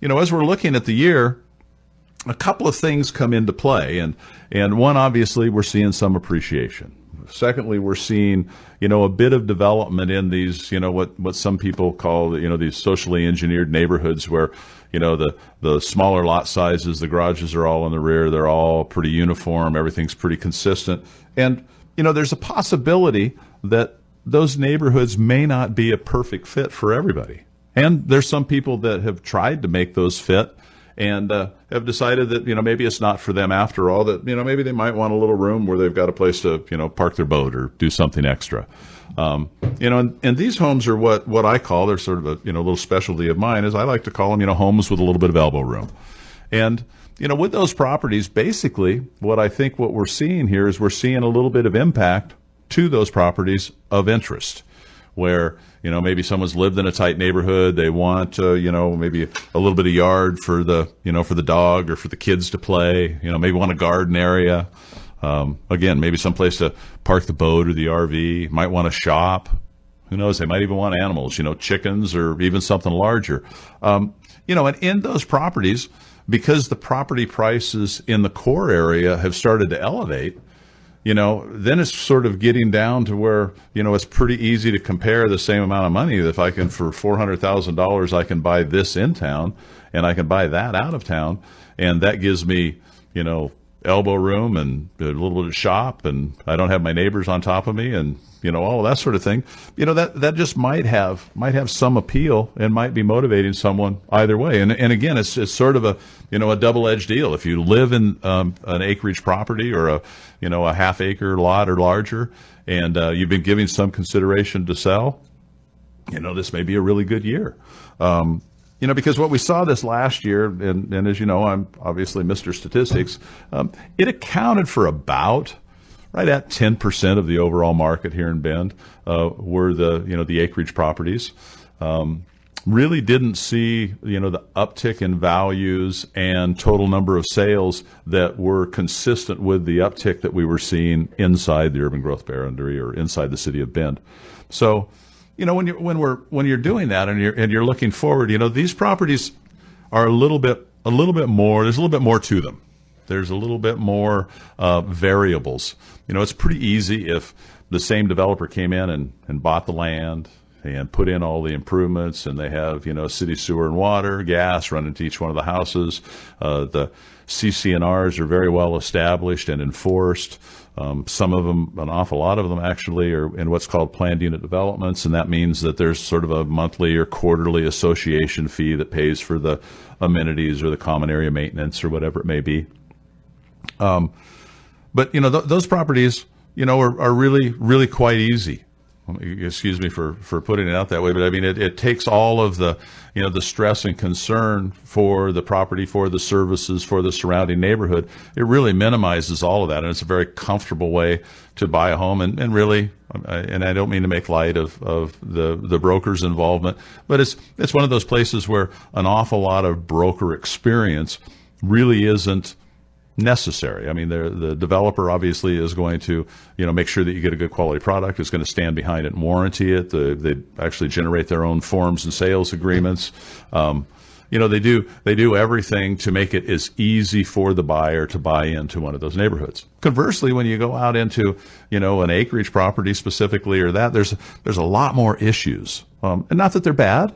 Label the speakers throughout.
Speaker 1: as we're looking at the year, a couple of things come into play. And one, obviously, we're seeing some appreciation. Secondly, we're seeing, a bit of development in these, what some people call, these socially engineered neighborhoods where, the smaller lot sizes, the garages are all in the rear. They're all pretty uniform. Everything's pretty consistent. And, there's a possibility that those neighborhoods may not be a perfect fit for everybody. And there's some people that have tried to make those fit and have decided that, maybe it's not for them after all, that, maybe they might want a little room where they've got a place to, park their boat or do something extra. And these homes are what I call, they're sort of a, little specialty of mine, is I like to call them, homes with a little bit of elbow room. And, with those properties, basically what we're seeing here is we're seeing a little bit of impact to those properties of interest, where, maybe someone's lived in a tight neighborhood. They want, maybe a little bit of yard for the, for the dog or for the kids to play, maybe want a garden area. Again, maybe someplace to park the boat or the RV, might want to shop. Who knows? They might even want animals, chickens or even something larger. And in those properties, because the property prices in the core area have started to elevate, then it's sort of getting down to where, it's pretty easy to compare the same amount of money. If I can, for $400,000, I can buy this in town and I can buy that out of town. And that gives me, elbow room and a little bit of shop, and I don't have my neighbors on top of me and, all that sort of thing. That just might have some appeal and might be motivating someone either way. And again, it's sort of a double-edged deal. If you live in an acreage property or a half-acre lot or larger, and you've been giving some consideration to sell, this may be a really good year. Because what we saw this last year, and as you know, I'm obviously Mr. Statistics, it accounted for about right at 10% of the overall market here in Bend were the acreage properties. Really didn't see, the uptick in values and total number of sales that were consistent with the uptick that we were seeing inside the urban growth boundary or inside the city of Bend. So, when you're doing that and you're looking forward, these properties are a little bit more. There's a little bit more to them. There's a little bit more variables. It's pretty easy if the same developer came in and bought the land and put in all the improvements, and they have, city sewer and water, gas running to each one of the houses. The CC&Rs are very well established and enforced. Some of them, an awful lot of them actually, are in what's called planned unit developments, and that means that there's sort of a monthly or quarterly association fee that pays for the amenities or the common area maintenance or whatever it may be. But those properties, are really, really quite easy. Excuse me for putting it out that way, but I mean, it takes all of the, the stress and concern for the property, for the services, for the surrounding neighborhood. It really minimizes all of that, and it's a very comfortable way to buy a home. And really, and I don't mean to make light of the broker's involvement, but it's one of those places where an awful lot of broker experience really isn't necessary. I mean, the developer obviously is going to, make sure that you get a good quality product. Is going to stand behind it and warranty it. They actually generate their own forms and sales agreements. They do everything to make it as easy for the buyer to buy into one of those neighborhoods. Conversely, when you go out into, an acreage property specifically or that, there's a lot more issues. And not that they're bad,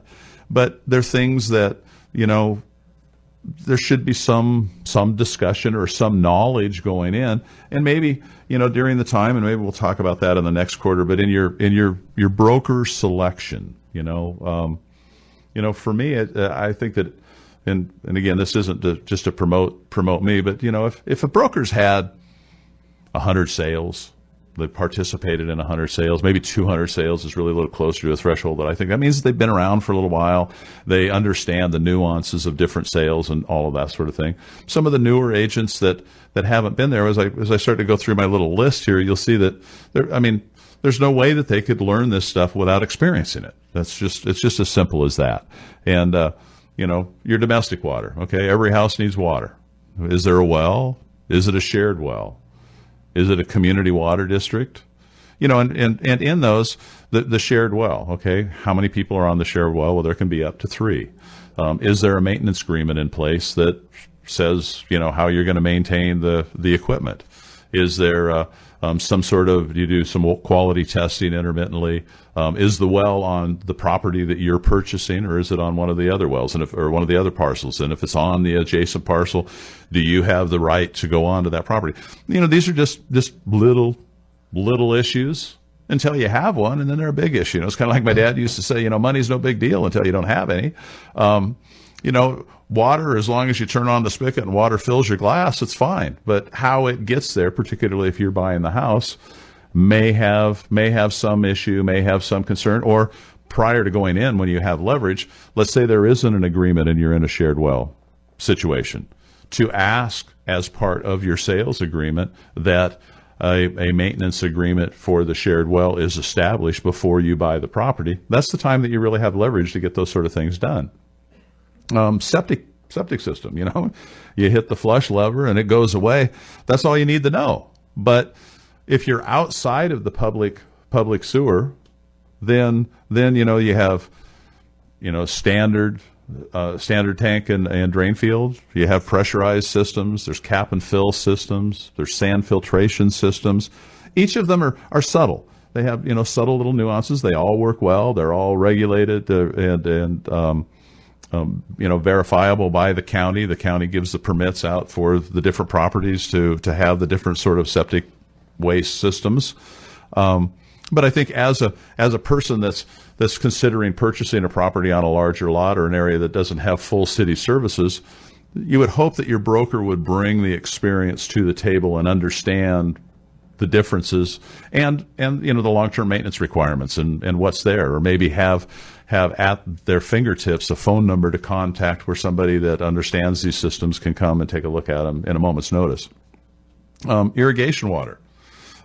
Speaker 1: but they're things that, there should be some discussion or some knowledge going in, and maybe during the time, and maybe we'll talk about that in the next quarter. But in your broker selection, for me, I think that, and again, this isn't just to promote me, but if a broker's had 100 sales, they participated in 100 sales, maybe 200 sales is really a little closer to a threshold that I think that means they've been around for a little while. They understand the nuances of different sales and all of that sort of thing. Some of the newer agents that haven't been there, as I start to go through my little list here, you'll see that there's no way that they could learn this stuff without experiencing it. It's just as simple as that. And your domestic water, okay? Every house needs water. Is there a well? Is it a shared well? Is it a community water district? And in those, the shared well, okay, how many people are on the shared well? Well, there can be up to 3. Is there a maintenance agreement in place that says, how you're going to maintain the equipment? Is there some sort of, do you do some quality testing intermittently? Is the well on the property that you're purchasing, or is it on one of the other wells, or one of the other parcels? And if it's on the adjacent parcel, do you have the right to go onto that property? These are just little issues until you have one, and then they're a big issue. It's kind of like my dad used to say, money's no big deal until you don't have any. Water, as long as you turn on the spigot and water fills your glass, it's fine. But how it gets there, particularly if you're buying the house, may have some issue, may have some concern. Or prior to going in, when you have leverage, let's say there isn't an agreement and you're in a shared well situation, to ask as part of your sales agreement that a maintenance agreement for the shared well is established before you buy the property. That's the time that you really have leverage to get those sort of things done. Septic system, you hit the flush lever and it goes away. That's all you need to know. But if you're outside of the public sewer, then you have standard tank and drain fields. You have pressurized systems. There's cap and fill systems. There's sand filtration systems. Each of them are subtle. They have subtle little nuances. They all work well. They're all regulated and verifiable by the county. The county gives the permits out for the different properties to have the different sort of septic waste systems. But I think as a person that's considering purchasing a property on a larger lot or an area that doesn't have full city services, you would hope that your broker would bring the experience to the table and understand the differences and the long-term maintenance requirements and what's there, or maybe have at their fingertips a phone number to contact where somebody that understands these systems can come and take a look at them in a moment's notice. Irrigation water.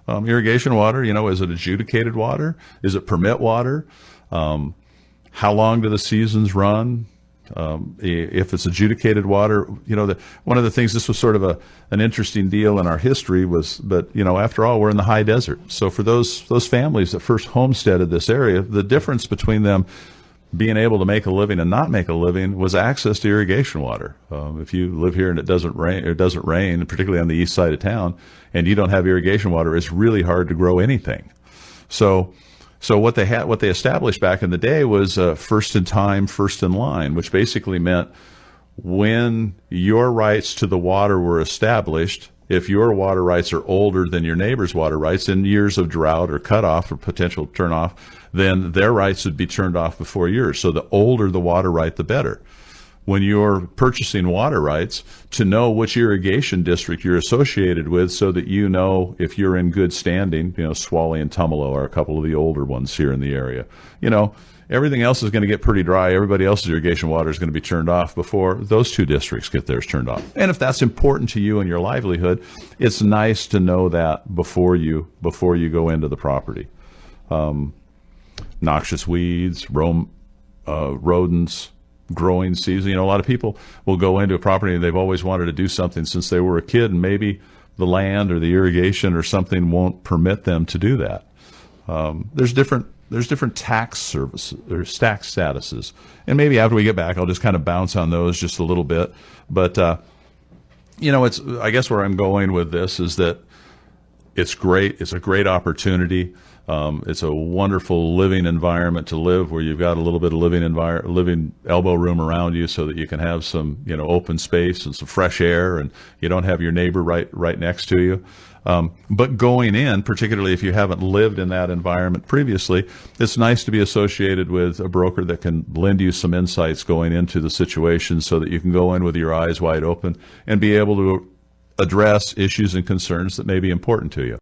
Speaker 1: Is it adjudicated water? Is it permit water? How long do the seasons run? If it's adjudicated water, one of the things, this was sort of an interesting deal in our history but after all, we're in the high desert. So for those families that first homesteaded this area, the difference between them being able to make a living and not make a living was access to irrigation water. If you live here and it doesn't rain, particularly on the east side of town, and you don't have irrigation water, it's really hard to grow anything. So what they established back in the day was first in time, first in line, which basically meant when your rights to the water were established, if your water rights are older than your neighbor's water rights in years of drought or cutoff or potential turnoff, then their rights would be turned off before yours. So the older the water right, the better. When you're purchasing water rights, to know which irrigation district you're associated with so that you know if you're in good standing, Swally and Tumalo are a couple of the older ones here in the area. Everything else is going to get pretty dry. Everybody else's irrigation water is going to be turned off before those two districts get theirs turned off. And if that's important to you and your livelihood, it's nice to know that before you go into the property. Noxious weeds, rodents, growing season. A lot of people will go into a property and they've always wanted to do something since they were a kid, and maybe the land or the irrigation or something won't permit them to do that. There's different tax services or tax statuses, and maybe after we get back, I'll just kind of bounce on those just a little bit. But it's, I guess where I'm going with this is that it's great. It's a great opportunity. It's a wonderful living environment to live, where you've got a little bit of living elbow room around you, so that you can have some open space and some fresh air, and you don't have your neighbor right next to you. But going in, particularly if you haven't lived in that environment previously, it's nice to be associated with a broker that can lend you some insights going into the situation, so that you can go in with your eyes wide open and be able to address issues and concerns that may be important to you.